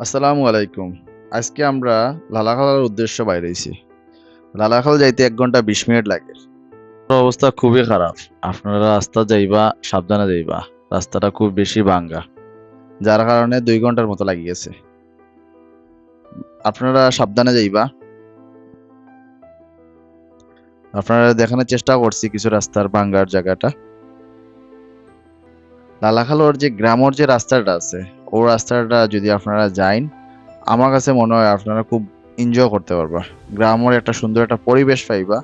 আসসালামু আলাইকুম। আজকে আমরা লালাখালার উদ্দেশ্যে বাইরেছি। লালাখাল যাইতে ১ ঘন্টা ২০ মিনিট লাগে। অবস্থা খুবই খারাপ। আপনারা রাস্তা যাইবা সাবধানে যাইবা। রাস্তাটা খুব বেশি ভাঙ্গা। যার কারণে ২ ঘন্টার মতো লাগি গেছে। আপনারা সাবধানে যাইবা। আপনারা দেখানোর চেষ্টা করছি কিছু রাস্তার ভাঙ্গার জায়গাটা। লালাখালোর যে গ্রামের যে রাস্তাটা আছে, ও রাস্তাটা যদি আপনারা যাইন, আমার কাছে মনে হয় আপনারা খুব এনজয় করতে পারবা। গ্রামের একটা সুন্দর একটা পরিবেশ পাইবা।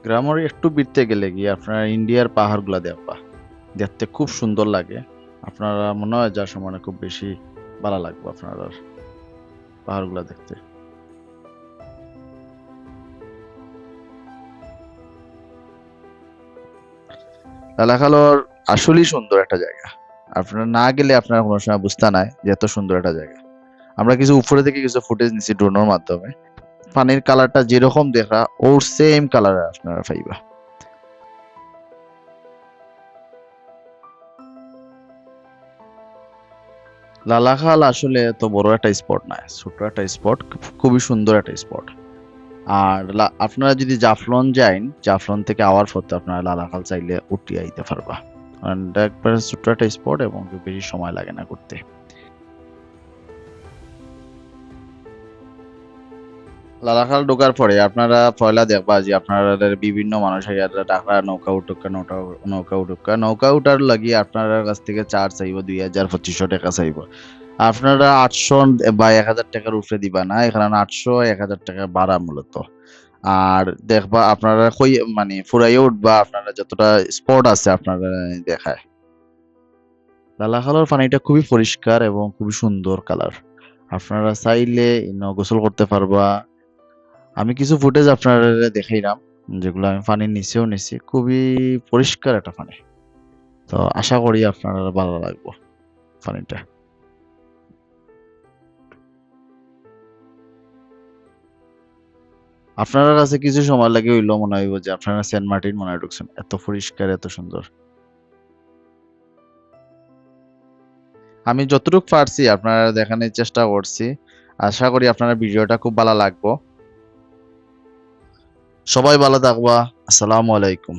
গ্রামের একটু ভিতরে গেলে গিয়ে আপনারা ইন্ডিয়ার পাহাড়গুলা দেখবা। দেখতে খুব সুন্দর লাগে। আপনারা মনে হয় যার সময় খুব বেশি ভালো লাগবে আপনার পাহাড়গুলা দেখতে। লালাখালোর আসলেই সুন্দর একটা জায়গা। আপনারা না গেলে আপনারা কোনো সময় বুঝতে নাই যে এত সুন্দর একটা জায়গা। আমরা কিছু উপরে থেকে কিছু ফুটেজ নিছি ড্রোনের মাধ্যমে। পানির কালারটা যেরকম দেখা ওর সেম কালার আপনারা পাইবা। লালাখাল আসলে এত বড় একটা স্পট নয়, ছোট একটা স্পট, খুবই সুন্দর একটা স্পট। আর আপনারা যদি জাফলং যাইন, জাফলং থেকে আওয়ার পথে আপনারা লালাখাল চাইলে উঠে আইতে পারবা। কারণ এটা একবারে ছোট্ট একটা স্পট এবং খুব বেশি সময় লাগে না করতে। লালাখাল ঢোকার পরে আপনারা পয়লা দেখবা যে আপনাদের বিভিন্ন মানুষ টাকা নৌকা উঠার লাগি আপনার কাছ থেকে চার্জ চাইব ২,০০০-২৫০০ টাকা চাইব। আপনারা ৮০০ বা ১,০০০ টাকার উপরে দিবা না, এখানে ৮০০-১,০০০ টাকা ভাড়া মূলত। আর দেখবা আপনারা মানে ফুরাইয়ে উঠবা, আপনারা যতটা স্পট আছে আপনারা দেখায়। লালাখালের পানিটা খুবই পরিষ্কার এবং খুবই সুন্দর কালার। আপনারা চাইলে গোসল করতে পারবা। আমি কিছু ফুটেজ আপনারা দেখাইলাম, যেগুলো আমি পানির নিচেও নিছি। খুবই পরিষ্কার একটা পানি। তো আশা করি আপনারা ভালো লাগবে পানিটা। আপনার কাছে কিছু সময় লাগে হইলো মনে হইব যে আপনারা সেন্ট মার্টিন মনে হয় ঢুকছেন। এত পরিষ্কার, এত সুন্দর। আমি যতটুকু পারছি আপনারা দেখানোর চেষ্টা করছি। আশা করি আপনারা ভিডিওটা খুব ভালো লাগবে। সবাই ভালো থাকবা। আসসালামু আলাইকুম।